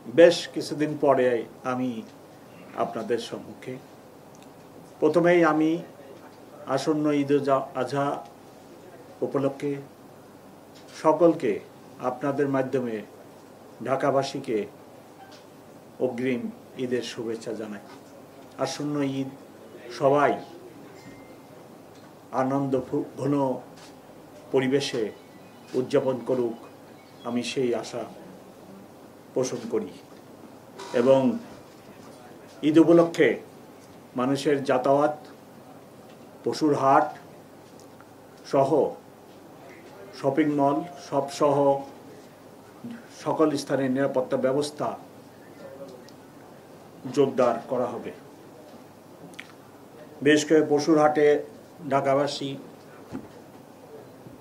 বেশ কিছুদিন পরে আমি আপনাদের সম্মুখে প্রথমেই আমি আসন্ন ঈদ আজহা উপলক্ষে সকলকে আপনাদের মাধ্যমে ঢাকাবাসীকে অগ্রিম ঈদের শুভেচ্ছা জানাই। আসন্ন ঈদ সবাই আনন্দ ঘন পরিবেশে উদযাপন করুক, আমি সেই আশা পোষণ করি। এবং ঈদ উপলক্ষে মানুষের যাতায়াত, পশুর হাট সহ শপিং মল সহ সকল স্থানের নিরাপত্তা ব্যবস্থা জোরদার করা হবে। বেশ করে পশুর হাটে ঢাকাবাসী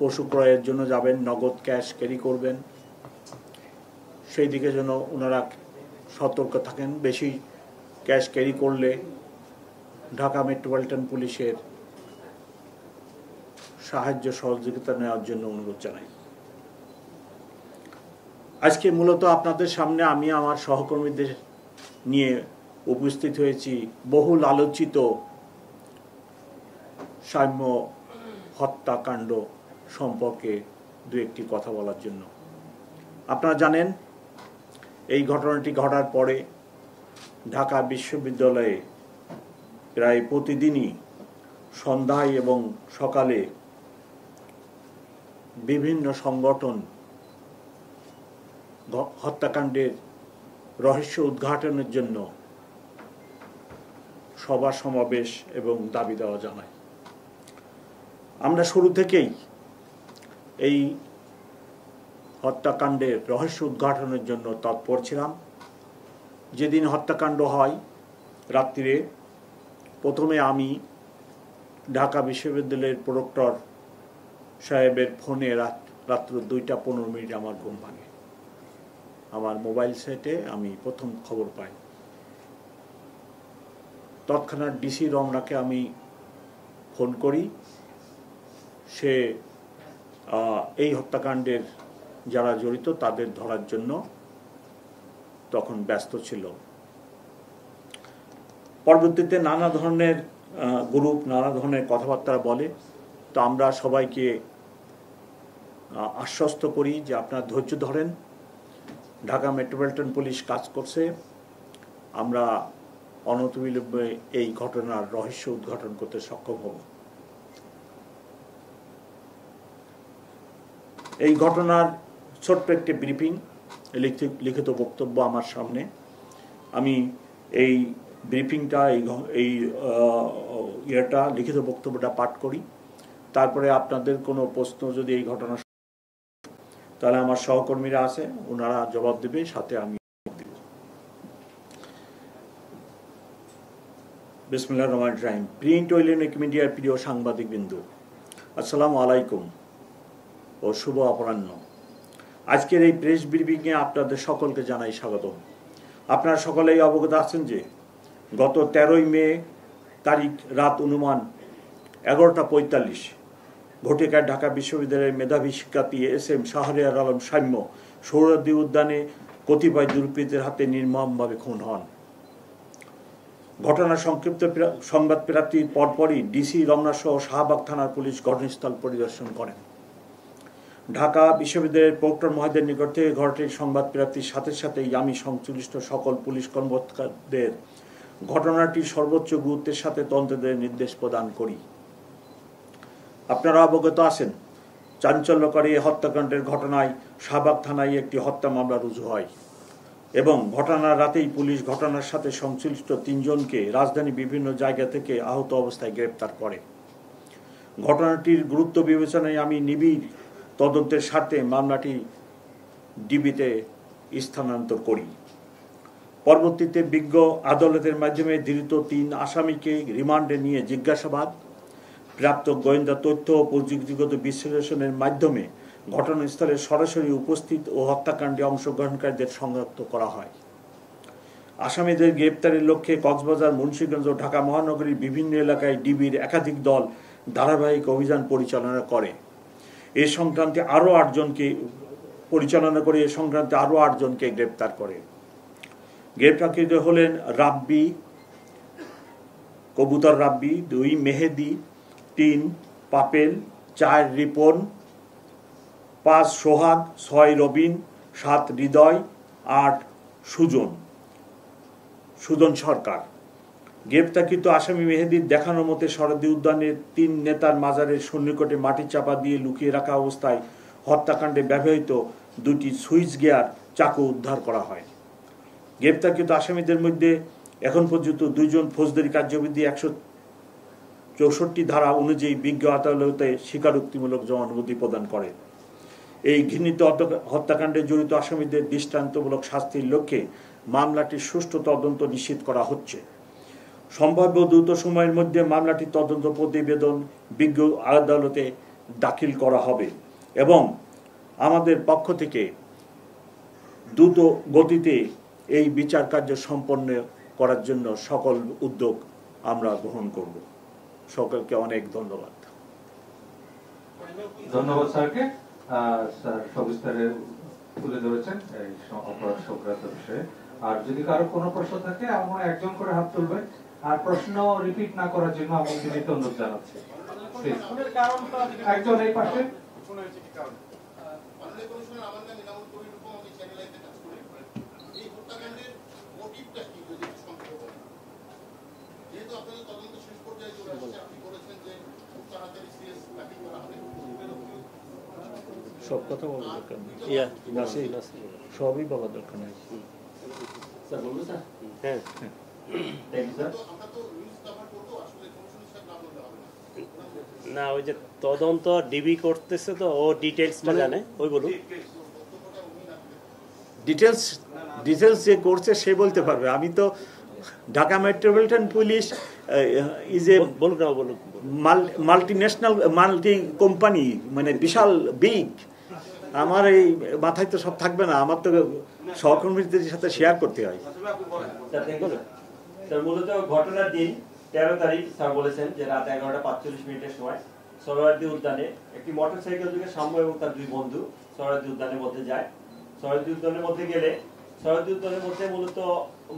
পশু ক্রয়ের জন্য যাবেন, নগদ ক্যাশ ক্যারি করবেন, সেই দিকে যেন ওনারা সতর্ক থাকেন। বেশি ক্যাশ ক্যারি করলে ঢাকা মেট্রোপলিটন পুলিশের সাহায্য সহযোগিতা নেওয়ার জন্য অনুরোধ জানাই। আজকে মূলত আপনাদের সামনে আমি আমার সহকর্মীদের নিয়ে উপস্থিত হয়েছি বহুল আলোচিত সাম্য হত্যাকাণ্ড সম্পর্কে দু একটি কথা বলার জন্য। আপনারা জানেন, এই ঘটনাটি ঘটার পরে ঢাকা বিশ্ববিদ্যালয়ে প্রায় প্রতিদিনই সন্ধ্যায় এবং সকালে বিভিন্ন সংগঠন হত্যাকাণ্ডের রহস্য উদ্ঘাটনের জন্য সভা সমাবেশ এবং দাবি দেওয়া জানায়। আমরা শুরু থেকেই এই হত্যাকাণ্ডের রহস্য উদ্ঘাটনের জন্য তৎপর ছিলাম। যেদিন হত্যাকাণ্ড হয় রাত্রিরে, প্রথমে আমি ঢাকা বিশ্ববিদ্যালয়ের প্রক্টর সাহেবের ফোনে রাত্র 2:15 আমার ঘুম ভাঙে। আমার মোবাইল সেটে আমি প্রথম খবর পাই। তৎক্ষণাৎ ডিসি রমনাকে আমি ফোন করি। সে এই হত্যাকাণ্ডের যারা জড়িত তাদের ধরার জন্য তখন ব্যস্ত ছিল। পরবর্তীতে নানা ধরনের গ্রুপ নানা ধরনের কথাবার্তা বলে, তো আমরা সবাইকে আশ্বস্ত করি যে আপনারা ধৈর্য ধরেন, ঢাকা মেট্রোপলিটন পুলিশ কাজ করছে, আমরা অনতিবিলম্বে এই ঘটনার রহস্য উদ্ঘাটন করতে সক্ষম হব। এই ঘটনার ছোট্ট একটি ব্রিফিং, লিখিত বক্তব্য আমার সামনে। আমি এই ব্রিফিংটা এই লিখিত বক্তব্যটা পাঠ করি, তারপরে আপনাদের কোনো প্রশ্ন যদি এই ঘটনা, তাহলে আমার সহকর্মীরা আছে, ওনারা জবাব দেবে, সাথে আমি দিব। বিসমিল্লাহির রহমানির রহিম। প্রিন্ট ও ইলেকট্রনিক মিডিয়ার প্রিয় সাংবাদিকবৃন্দ, আসসালামু আলাইকুম ও শুভ অপরাহ্ন। আজকের এই প্রেস ব্রিফিংয়ে আপনাদের সকলকে জানাই স্বাগত। আপনারা সকলেই অবগত আছেন যে গত 13 মে তারিখ রাত অনুমান 11:45 ঘটিকায় ঢাকা বিশ্ববিদ্যালয়ের মেধাবী শিক্ষার্থী SM শাহরিয়ার আলম সাম্য সোহরাওয়ার্দী উদ্যানে কতিপয় দুর্বৃত্তের হাতে নির্মমভাবে খুন হন। ঘটনার সংক্ষিপ্ত সংবাদ প্রাপ্তির পরপরই ডিসি রমনা সহ শাহবাগ থানার পুলিশ ঘটনাস্থল পরিদর্শন করেন। ঢাকা বিশ্ববিদ্যালয়ের প্রক্টর মহোদয়ের নিকট থেকে ঘটনাটির সংবাদ প্রাপ্তির সাথে সাথেই আমি সংশ্লিষ্ট সকল পুলিশ কর্মকর্তাদের ঘটনাটির সর্বোচ্চ গুরুত্বের সাথে তদন্তের নির্দেশ প্রদান করি। আপনারা অবগত আছেন, চাঞ্চল্যকারী হত্যাকাণ্ডের ঘটনায় শাহবাগ থানায় একটি হত্যা মামলা রুজু হয় এবং ঘটনার রাতেই পুলিশ ঘটনার সাথে সংশ্লিষ্ট 3 জনকে রাজধানীর বিভিন্ন জায়গা থেকে আহত অবস্থায় গ্রেপ্তার করে। ঘটনাটির গুরুত্ব বিবেচনায় আমি নিবিড় তদন্তের স্বার্থে মামলাটি ডিবিতে স্থানান্তর করি। পরবর্তীতে বিজ্ঞ আদালতের মাধ্যমে ধৃত 3 আসামিকে রিমান্ডে নিয়ে জিজ্ঞাসাবাদ, প্রাপ্ত গোয়েন্দা তথ্য ও প্রযুক্তিগত বিশ্লেষণের মাধ্যমে ঘটনাস্থলে সরাসরি উপস্থিত ও হত্যাকাণ্ডে অংশগ্রহণকারীদের শনাক্ত করা হয়। আসামিদের গ্রেপ্তারের লক্ষ্যে কক্সবাজার, মুন্সিগঞ্জ ও ঢাকা মহানগরীর বিভিন্ন এলাকায় ডিবির একাধিক দল ধারাবাহিক অভিযান পরিচালনা করে। এ সংক্রান্তে আরও 8 জনকে গ্রেপ্তার করে। গ্রেপ্তারকৃত হলেন রাব্বি, কবুতর রাব্বি, 2 মেহেদি, 3 পাপেল, 4 রিপন, 5 সোহাগ, 6 রবিন, 7 হৃদয়, 8 সুজন সরকার। গ্রেপ্তারকৃত আসামি মেহেদির দেখানো মতে শরদি উদ্যানের 3 নেতার মাজারের সন্নিকটে মাটি চাপা দিয়ে লুকিয়ে রাখা অবস্থায় হত্যাকাণ্ডে ব্যবহৃত 2টি সুইচ গিয়ার চাকু উদ্ধার করা হয়। গ্রেপ্তারকৃত আসামিদের মধ্যে এখন পর্যন্ত 2 জন ফৌজদারি কার্যবিধি 164 ধারা অনুযায়ী বিজ্ঞ আদালতে স্বীকারোক্তিমূলক জবানবন্দি প্রদান করে। এই ঘৃণিত হত্যাকাণ্ডে জড়িত আসামিদের দৃষ্টান্তমূলক শাস্তির লক্ষ্যে মামলাটির সুষ্ঠু তদন্ত নিশ্চিত করা হচ্ছে। সম্ভাব্য দ্রুত সময়ের মধ্যে মামলাটির তদন্ত প্রতিবেদন বিজ্ঞ আদালতে দাখিল করা হবে এবং আমাদের পক্ষ থেকে দ্রুত গতিতে এই বিচার কার্য সম্পন্ন করার জন্য সকল উদ্যোগ আমরা গ্রহণ করব। সকলকে অনেক ধন্যবাদ। ধন্যবাদ স্যারকে। স্যার সবিস্তারে তুলে ধরেছেন এই অপরাধ সংক্রান্ত বিষয়ে। আর যদি কারো কোনো প্রশ্ন থাকে আমরা একজন করে হাত তুলবেন, আর প্রশ্ন রিপিট না করার জন্য আমি বিনীত অনুরোধ জানাচ্ছি। একজন এই পাশে। সব কথা বলা দরকার নেই, সবই বলা দরকার নেই। না, ওই যে তদন্ত ডিবি করতেছে তো ও ডিটেইলসটা জানে, ওই বলুন। ডিটেলস যে করছে সে বলতে পারবে। আমি তো Dhaka metropolitan police is a multi company, মানে বিশাল বিগ। আমার এই মাথায় তো সব থাকবে না, আমার তো সহকর্মীদের সাথে শেয়ার করতে হয়। মূলত ঘটনার দিন 13 তারিখ স্যার বলেছেন যে রাত 11:45 সময় সরোয়ার্দী উদ্যানে একটি মোটরসাইকেল থেকে সাম্য এবং তার 2 বন্ধু সরোয়ার্দী উদ্যানের মধ্যে যায়। সরোয়ার্দী উদ্যানের মধ্যে গেলে সরোয়ার্দী উদ্যানের মধ্যে মূলত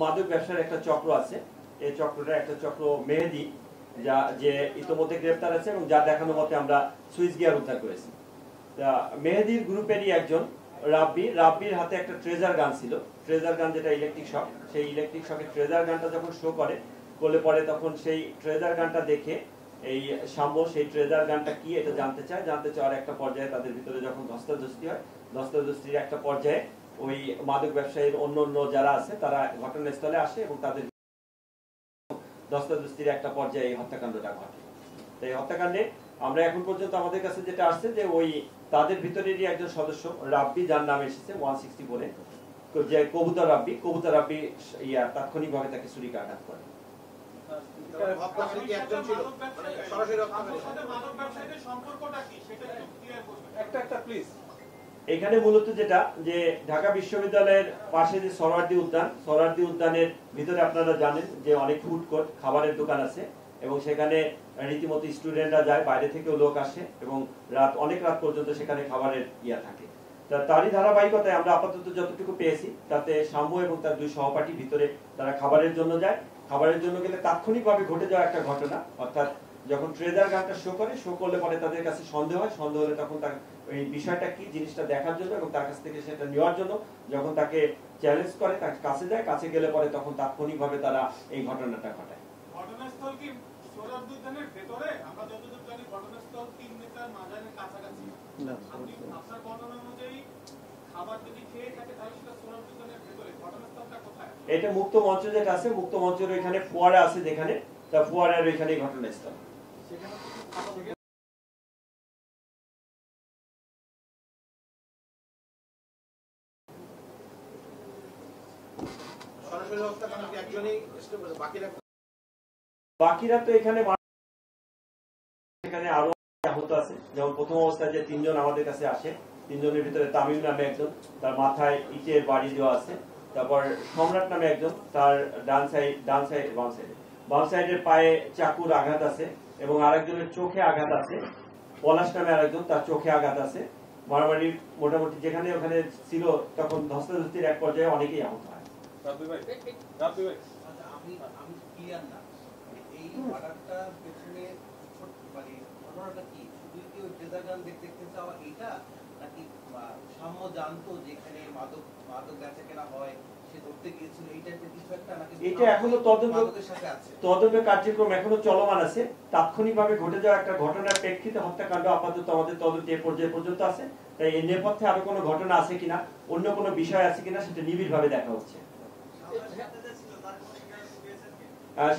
মাদক ব্যবসার একটা চক্র আছে। এই চক্রটা একটা চক্র মেহেদি, যে ইতোমধ্যে গ্রেপ্তার আছে এবং যার দেখানো মতে আমরা সুইচ গিয়ার উদ্ধার করেছি। মেহেদির গ্রুপেরই একজন রাব্বির হাতে একটা ট্রেজার গান ছিল। ট্রেজার গান যেটা ইলেকট্রিক শক, সেই ইলেকট্রিক শকের ট্রেজার গানটা যখন শো করলে পরে তখন সেই ট্রেজার গানটা দেখে এই সাম্য সেই ট্রেজার গানটা কি এটা জানতে চাওয়ার একটা পর্যায়ে তাদের ভিতরে যখন ধস্তাধস্তি হয়, ধস্তাধস্তির একটা পর্যায়ে ওই মাদক ব্যবসায়ীর অন্য যারা আছে তারা ঘটনাস্থলে আসে এবং তাদের ধস্তাধস্তির একটা পর্যায়ে এই হত্যাকাণ্ডটা ঘটে। এই হত্যাকাণ্ডে আমরা এখন পর্যন্ত আমাদের কাছে যেটা আসছে যে ওই তাদের ভিতরেরই একজন সদস্য রাব্বি, যার নাম এসেছে 164-এ, যে কবুতর রাব্বি তাৎক্ষণিকভাবে তাকে ছুরিকাঘাত করে। এখানে মূলত যেটা যে ঢাকা বিশ্ববিদ্যালয়ের পাশে যে সরোয়ার্দী উদ্যানের ভিতরে আপনারা জানেন যে অনেক ফুড কোর্ট, খাবারের দোকান আছে এবং সেখানে রীতিমতো স্টুডেন্টরা যায়, বাইরে থেকেও লোক আসে এবং অনেক রাত পর্যন্ত সেখানে খাবারের থাকে। তারই ধারাবাহিকতায় আমরা আপাতত যতটুকু পেয়েছি তাতে সাম্য এবং তার 2 সহপাঠী ভিতরে তারা খাবারের জন্য যায়। খাবারের জন্য গেলে তাৎক্ষণিকভাবে ঘটে যাওয়া একটা ঘটনা, অর্থাৎ যখন ট্রেজার গানটা শো করলে পরে তাদের কাছে সন্দেহ হলে তখন তার ওই বিষয়টা কি জিনিসটা দেখার জন্য এবং তার কাছ থেকে সেটা নেওয়ার জন্য যখন তাকে চ্যালেঞ্জ করে, তার কাছে যায়, কাছে গেলে পরে তখন তাৎক্ষণিকভাবে তারা এই ঘটনাটা ঘটায়। ঘটনাস্থল কি সরোয়ার্দী উদ্যানের ভেতরে? আমরা যতদূর জানি ঘটনাস্থল 3 মিটার মাঝারের কাছাকাছি। আপনার বর্ণনা অনুযায়ী খাবার যদি খেয়ে থাকে তাহলে সেটা সরোয়ার্দী উদ্যানের ভেতরে। ঘটনাস্থলটা কোথায়? এটা মুক্ত মঞ্চ যেটা আছে, মুক্ত মঞ্চের ওইখানে ফোয়ারা আছে, যেখানে তা ফোয়ারার ওইখানে ঘটনাস্থল। বাকিরা তো এখানে আরো আহত আছে। যেমন প্রথম অবস্থায় যে 3 জন আমাদের কাছে আসে, 3 জনের ভিতরে তামিম নামে একজন, তার মাথায় ইটের বাড়ি দেওয়া আছে। তারপর সম্রাট নামে একজন, তার বাম সাইডের পায়ে চাকুর আঘাত আছে এবং আরেকজনের চোখে আঘাত আছে। পলাশ নামে আরেকজন, তার চোখে আঘাত আছে। মারামারি মোটামুটি যেখানে ওখানে ছিল তখন ধস্তাধস্তির এক পর্যায়ে অনেকেই আহত হয়। আমি ক্লিয়ার না এই অর্ডারটার পেছনে মানে ঘটনাটা কি শুধু কি ওই ট্রেজার গান দেখতে চাওয়া এটা নাকি সাম্য জানতো যে এখানে মাদক বেচা কেনা হয় সে ধরতে গিয়েছিল এই টাইপের কিছু একটা নাকি এটা এখনো তদন্ত কার্যক্রম এখনো চলমান আছে। তাৎক্ষণিকভাবে ঘটে যাওয়া একটা ঘটনার প্রেক্ষিতে হত্যাকাণ্ড আপাতত আমাদের তদন্তে এই পর্যায়ে পর্যন্ত আছে। তাই এর নেপথ্যে আরো কোনো ঘটনা আছে কিনা, অন্য কোনো বিষয় আছে কিনা সেটা নিবিড়ভাবে দেখা হচ্ছে।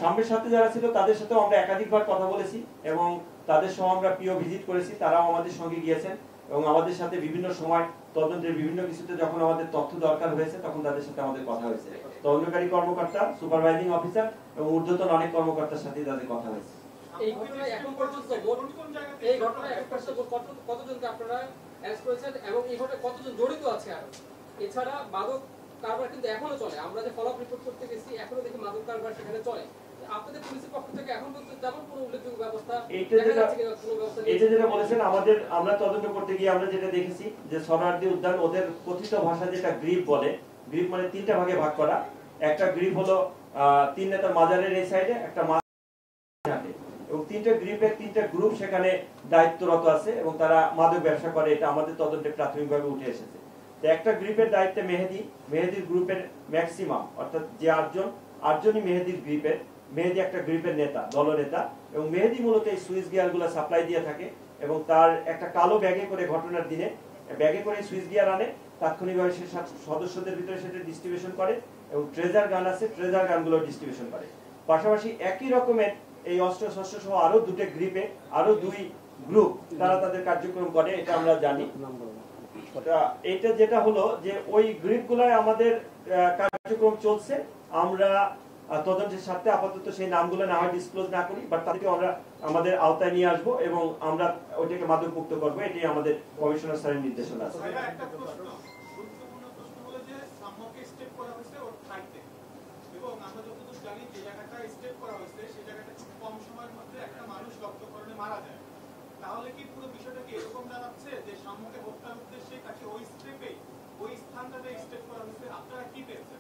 সামনের সাথে যারা ছিল তাদের সাথে আমরা একাধিকবার কথা বলেছি এবং তাদের সহ আমরা পিও ভিজিট করেছি, তারাও আমাদের সঙ্গে গিয়েছেন এবং আমাদের সাথে বিভিন্ন সময় তদন্তের বিভিন্ন কিছুতে যখন আমাদের তথ্য দরকার হয়েছে তখন তাদের সাথে আমাদের কথা হয়েছে। তদন্তকারী কর্মকর্তা, সুপারভাইজিং অফিসার এবং ঊর্ধ্বতন অনেক কর্মকর্তার সাথে তাদের কথা হয়েছে। এই ঘটনায় এখন পর্যন্ত কতজনকে আপনারা অ্যারেস্ট করেছেন এবং এই ঘটনায় কতজন জড়িত আছে? আর এছাড়া মাদক কারবার কিন্তু এখনো চলে, আমরা যে ফলো আপ রিপোর্ট করতে গেছি এখনো দেখি মাদক কারবার সেখানে চলে। আপনাদের পুলিশের পক্ষ থেকে এখন পর্যন্ত তেমন কোনো উল্লেখযোগ্য ব্যবস্থা এটা যেটা বলেছেন আমরা তদন্ত করতে গিয়ে আমরা যেটা দেখেছি যে সোহরাওয়ার্দী উদ্যান ওদের কথিত ভাষা যেটা গ্রিপ বলে, গ্রিপ মানে তিনটা ভাগে ভাগ করা। একটা গ্রিপ হলো তিন নেতার মাজারের এই সাইডে একটা এবং তিনটা গ্রিপের তিনটা গ্রুপ সেখানে দায়িত্বরত আছে এবং তারা মাদক ব্যবসা করে, এটা আমাদের তদন্তে প্রাথমিকভাবে উঠে এসেছে। তো একটা গ্রুপের দায়িত্বে মেহেদির গ্রুপের ম্যাক্সিমাম অর্থাৎ যে আটজনই মেহেদির গ্রুপের, মেহেদি একটা গ্রুপের নেতা, দলনেতা এবং মেহেদি মূলত এই সুইচ গিয়ার গুলো সাপ্লাই দিয়ে থাকে এবং তার একটা কালো ব্যাগে করে ঘটনার দিনে ব্যাগে করে সুইচ গিয়ার আনে, তাৎক্ষণিকভাবে সে সদস্যদের ভিতরে সেটা ডিস্ট্রিবিউশন করে এবং ট্রেজার গান আছে, ট্রেজার গানগুলো ডিস্ট্রিবিউশন করে। পাশাপাশি একই রকমের এই অস্ত্র শস্ত্র সহ আরো দুটো গ্রুপে আরো দুই গ্রুপ তারা তাদের কার্যক্রম করে, এটা আমরা জানি। এটা যেটা হলো যে ওই গ্রুপগুলোয় আমাদের কার্যক্রম চলছে, আমরা তদন্তের সাথে আপাতত সেই নামগুলো না হয় ডিসক্লোজ না করি, বাট তাদেরকে আমরা আমাদের আওতায় নিয়ে আসবো এবং আমরা ওইটাকে মাদক মুক্ত করবো, এটাই আমাদের কমিশনার স্যারের নির্দেশনা আছে। এবং আমরা যতদূর জানি যে জায়গাটা স্টেপ করা হয়েছে সেই জায়গাটা খুব কম সময়ের মধ্যে একটা মানুষ রক্তক্ষরণে মারা যায়, তাহলে কি পুরো বিষয়টা কি এরকম দাঁড়াচ্ছে যে সাম্যকে হত্যার উদ্দেশ্যে তাকে ওই স্টেপে ওই স্থানটাতে স্টেপ করা হয়েছে? আপনারা কি পেয়েছেন?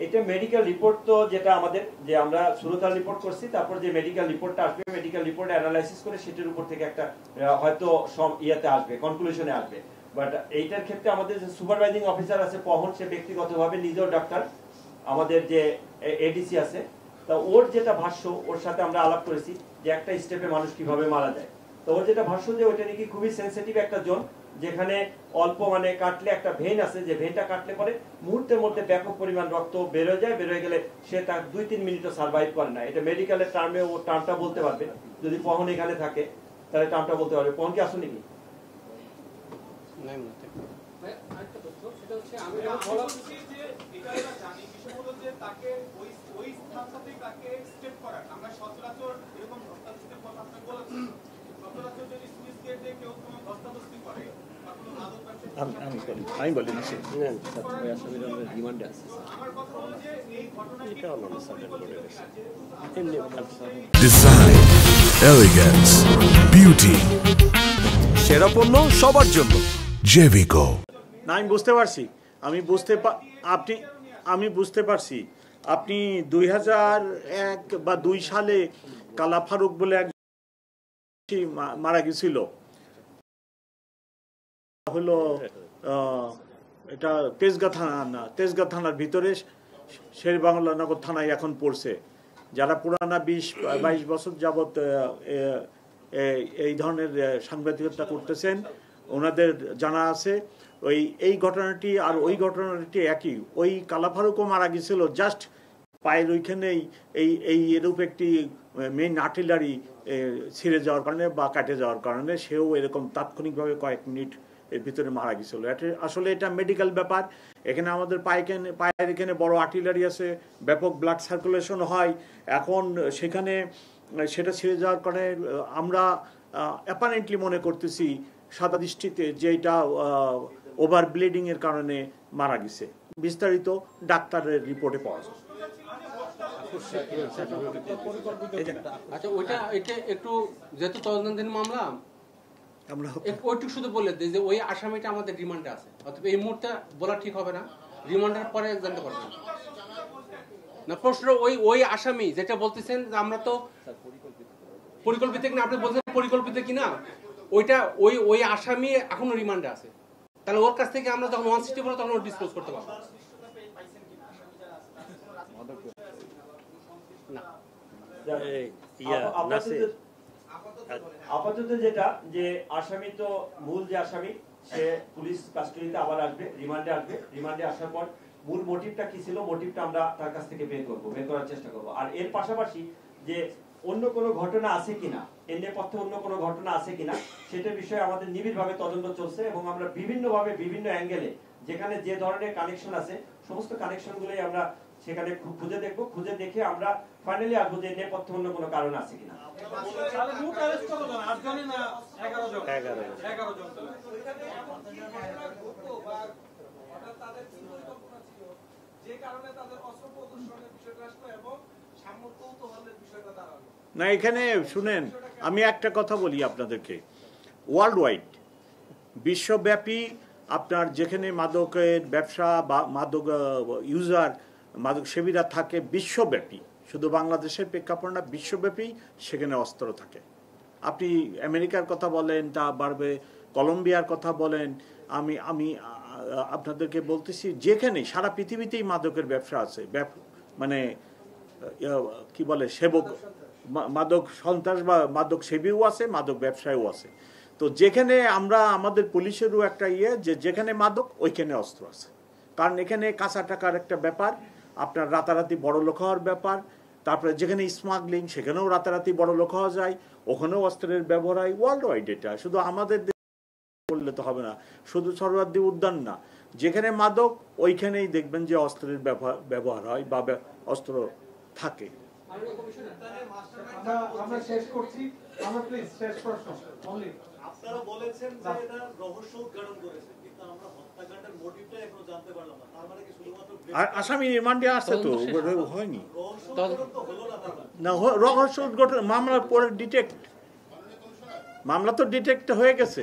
এটা মেডিকেল রিপোর্ট তো যেটা আমাদের যে আমরা শুরুতার রিপোর্ট করছি, তারপর যে মেডিকেল রিপোর্টটা আসবে, মেডিকেল রিপোর্ট অ্যানালাইসিস করে সেটার উপর থেকে একটা হয়তো ইয়াতে আসবে, কনক্লুশনে আসবে। বাট এইটার ক্ষেত্রে আমাদের যে সুপারভাইজিং অফিসার আছে পহন, সে ব্যক্তিগতভাবে নিজেও ডাক্তার, আমাদের যে এডিসি আছে, তা ওর যেটা ভাষ্য, ওর সাথে আমরা আলাপ করেছি যে একটা স্টেপে মানুষ কিভাবে মারা যায়। তো ওর যেটা ভাষ্য যে ওইটা নাকি খুবই সেন্সিটিভ একটা জোন, যেখানে অল্প মানে কাটলে একটা ভেন আছে, যে ভেনটা কাটলে পরে মুহূর্তের মধ্যে ব্যাপক পরিমাণ রক্ত বেরোয় যায়, বেরোয় গেলে সে তার 2-3 মিনিটও সার্ভাইভ করে না। এটা মেডিকেলের টার্মে ও টার্মটা বলতে পারবে, যদি পহন এখানে থাকে তাহলে টার্মটা বলতে পারবে। পহন কি আসুন নাকি? আমি বলি না, ডিজাইন, এলিগেন্স, বিউটি, সেরা পণ্য সবার জন্য জেভিকো। না, আমি বুঝতে পারছি, আমি বুঝতে পারছি আপনি 2001 বা 2 সালে কালা ফারুক বলে এক মারা গেছিল, হলো এটা তেজগাঁ থানার ভিতরে শের বাংলা নগর থানায় এখন পড়ছে। যারা পুরানা 20-22 বছর যাবৎ এই ধরনের সাংবাদিকতা করতেছেন ওনাদের জানা আছে এই ঘটনাটি আর ওই ঘটনাটি একই। ওই কালা ফারুকও মারা গেছিল জাস্ট পায়ের ওইখানেই এই এরূপ একটি মেইন আর্টিলারি ছিঁড়ে যাওয়ার কারণে বা কাটে যাওয়ার কারণে সেও এরকম তাৎক্ষণিকভাবে কয়েক মিনিট এর ভিতরে মারা গেছিল। আসলে এটা মেডিকেল ব্যাপার। এখানে আমাদের পায়ের এখানে বড় আর্টিলারি আছে, ব্যাপক ব্লাড সার্কুলেশন হয়। এখন সেখানে সেটা ছিঁড়ে যাওয়ার কারণে আমরা অ্যাপারেন্টলি মনে করতেছি সাদা দৃষ্টিতে যে এটা ওভার ব্লিডিং এর কারণে মারা গেছে। বিস্তারিত ডাক্তারের রিপোর্টে পাওয়া যায়। আচ্ছা, এটা একটু যেহেতু তদন্তাধীন মামলা, আমরা ওইটুকু শুধু বলে দিই যে ওই আসামিটা আমাদের রিমান্ডে আছে, অথবা এই মুহূর্তে বলা ঠিক হবে না। রিমান্ডের পরে জানতে পারবেন না। প্রশ্ন ওই আসামি যেটা বলতেছেন যে আমরা তো পরিকল্পিত কিনা, আপনি বলছেন পরিকল্পিত কিনা, ওইটা ওই আসামি এখনো রিমান্ডে আছে, তাহলে ওর কাছ থেকে আমরা যখন 160 বলবো তখন ডিসক্লোজ করতে পারবো না। আপাতত যেটা যে আসামি তো মূল যে আসামি সে পুলিশ কাস্টডিতে আবার আসবে, রিমান্ডে আসার পর মূল মোটিভটা কি ছিল, মোটিভটা আমরা তার কাছ থেকে বের করার চেষ্টা করব। আর এর পাশাপাশি যে অন্য কোনো ঘটনা আছে কিনা, এর নেপথ্যে অন্য কোনো ঘটনা আছে কিনা সেটার বিষয়ে আমাদের নিবিড়ভাবে তদন্ত চলছে এবং আমরা বিভিন্নভাবে বিভিন্ন অ্যাঙ্গেলে যেখানে যে ধরনের কানেকশন আছে সমস্ত কানেকশনগুলোই আমরা সেখানে খুঁজে দেখব, খুঁজে দেখে আমরা ফাইনালি আসবো যে নেপথ্যে অন্য কোনো কারণ আছে কিনা। না এখানে শুনেন, আমি একটা কথা বলি আপনাদেরকে, ওয়ার্ল্ড ওয়াইড বিশ্বব্যাপী আপনার যেখানে মাদকের ব্যবসা বা মাদক ইউজার মাদক সেবীরা থাকে বিশ্বব্যাপী, শুধু বাংলাদেশের প্রেক্ষাপট না, বিশ্বব্যাপী সেখানে অস্ত্র থাকে। আপনি আমেরিকার কথা বলেন, তা বাড়বে কলম্বিয়ার কথা বলেন, আমি আপনাদেরকে বলতেছি যেখানে সারা পৃথিবীতেই মাদকের ব্যবসা আছে, মানে কি বলে সেবক মাদক সন্ত্রাস বা মাদক সেবীও আছে, মাদক ব্যবসায়ীও আছে। তো যেখানে আমরা আমাদের পুলিশেরও একটা যে যেখানে মাদক ওইখানে অস্ত্র আছে, কারণ এখানে কাঁচা টাকার একটা ব্যাপার, আপনার রাতারাতি বড় লোক হওয়ার ব্যাপার, তারপরে যেখানে স্মাগলিং সেখানেও রাতারাতি বড় লোক হওয়া যায়, ওখানেও অস্ত্রের ব্যবহার হয় ওয়ার্ল্ড ওয়াইড। এটা শুধু আমাদের বললে তো হবে না, শুধু সরোয়ার্দী উদ্যান না, যেখানে মাদক ওইখানেই দেখবেন যে অস্ত্রের ব্যবহার হয় বা অস্ত্র থাকে। আমরা শেষ করছি, আমরা প্লিজ শেষ প্রশ্ন। আপনারা বলেছেন যে এটা রহস্য উদ্ঘাটন করেছেন, কিন্তু আমরা হত্যাকাণ্ডের মোটিভটা এখনো জানতে পারলাম না। তার মানে কি শুধুমাত্র আসামি রিমান্ডে আসছে তো হয়নি রহস্য উদ্ঘাটন তো হলো না? রহস্য উদ্ঘাটন মামলার পরে মামলা তো ডিটেক্ট হয়ে গেছে।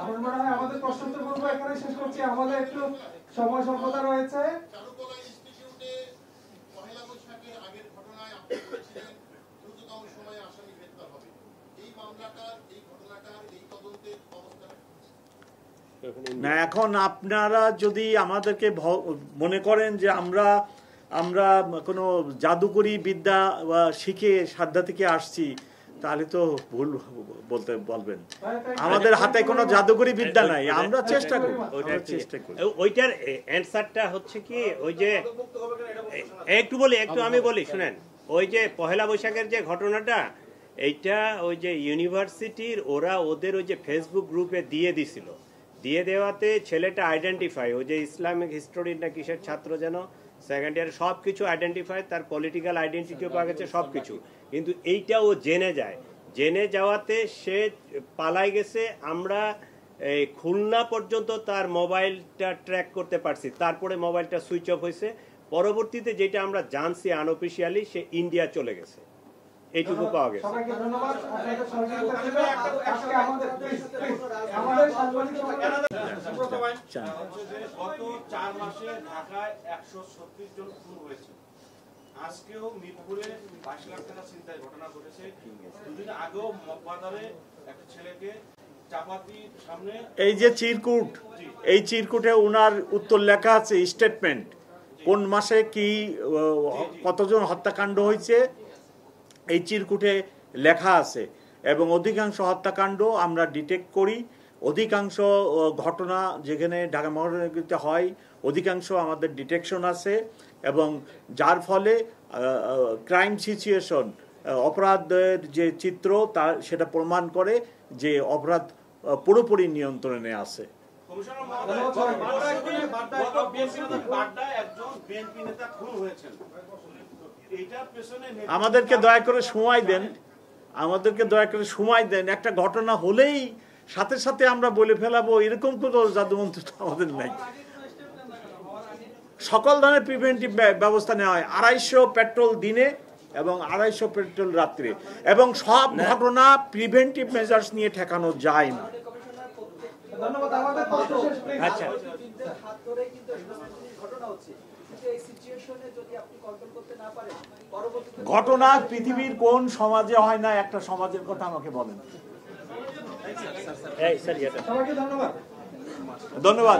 আমার মনে হয় আমাদের প্রশ্নোত্তর পর্ব এখানে শেষ করছি, আমাদের একটু সময় স্বল্পতা রয়েছে। চারুকলা ইনস্টিটিউটে পহেলা বৈশাখের আগের ঘটনায় আপনি বলেছিলেন দ্রুততম সময়ে আসামি গ্রেফতার হবে। এই মামলাটার এই ঘটনাটার এই তদন্তের অবস্থা না, এখন আপনারা যদি আমাদেরকে মনে করেন যে আমরা কোনো জাদুকরি বিদ্যা শিখে সাধ্যা থেকে আসছি, তাহলে তো ভুল বলবেন। আমাদের হাতে কোনো জাদুকরি বিদ্যা নাই, আমরা চেষ্টা করি। ওইটার অ্যান্সারটা হচ্ছে কি, ওই যে একটু আমি বলি শুনেন, ওই যে পহেলা বৈশাখের যে ঘটনাটা, এইটা ওই যে ইউনিভার্সিটির ওদের ওই যে ফেসবুক গ্রুপে দিয়ে দেওয়াতে ছেলেটা আইডেন্টিফাই, ওই যে ইসলামিক হিস্টোরির না কিসের ছাত্র যেন সেকেন্ড ইয়ার, সব কিছু আইডেন্টিফাই, তার পলিটিক্যাল আইডেন্টিটিও পাওয়া গেছে সব কিছু, কিন্তু এইটা ও জেনে যাওয়াতে সে পালাই গেছে। আমরা এই খুলনা পর্যন্ত তার মোবাইলটা ট্র্যাক করতে পারছি, তারপরে মোবাইলটা সুইচ অফ হয়েছে। পরবর্তীতে যেটা আমরা জানছি আনঅফিশিয়ালি, সে ইন্ডিয়া চলে গেছে, এইটুকু পাওয়া গেছে। সবাইকে ধন্যবাদ আপনাদের সহযোগিতার জন্য। আজকে আমাদের গত 4 মাসে ঢাকায় 136 জন খুন হয়েছে। আজকেও মিরপুরে 22 লাখ টাকা ছিনতাই ঘটনা ঘটেছে। দুদিন আগেও মগবাজারে একটা ছেলেকে চাপাতির সামনে, এই যে চিরকুট, এই চিরকুটে উনার উত্তর লেখা আছে, স্টেটমেন্ট কোন মাসে কি কতজন হত্যাকাণ্ড হয়েছে এই চিরকুটে লেখা আছে। এবং অধিকাংশ হত্যাকাণ্ড আমরা ডিটেক্ট করি, অধিকাংশ ঘটনা যেখানে ঢাকা মহানগরীতে হয় অধিকাংশ আমাদের ডিটেকশন আছে, এবং যার ফলে ক্রাইম সিচুয়েশন, অপরাধের যে চিত্র সেটা প্রমাণ করে যে অপরাধ পুরোপুরি নিয়ন্ত্রণে আছে। আমাদেরকে দয়া করে সময় দেন, একটা ঘটনা হলেই সাথে সাথে আমরা বলে ফেলাবো এরকম কোনো জাদুমন্ত্র আমাদের নাই। সকল ধরনের প্রিভেন্টিভ ব্যবস্থা নেওয়া হয়, 250 পেট্রোল দিনে এবং 250 পেট্রোল রাত্রে, এবং সব ঘটনা প্রিভেন্টিভ মেজার্স নিয়ে ঠেকানো যায় না। ধন্যবাদ। আমাদের আচ্ছা হচ্ছে, কিন্তু এই সিচুয়েশনে যদি আপনি কন্ট্রোল করতে না পারেন, পরবর্তীতে ঘটনা পৃথিবীর কোন সমাজে হয় না, একটা সমাজের কথা আমাকে বলেন। সবাইকে ধন্যবাদ। ধন্যবাদ।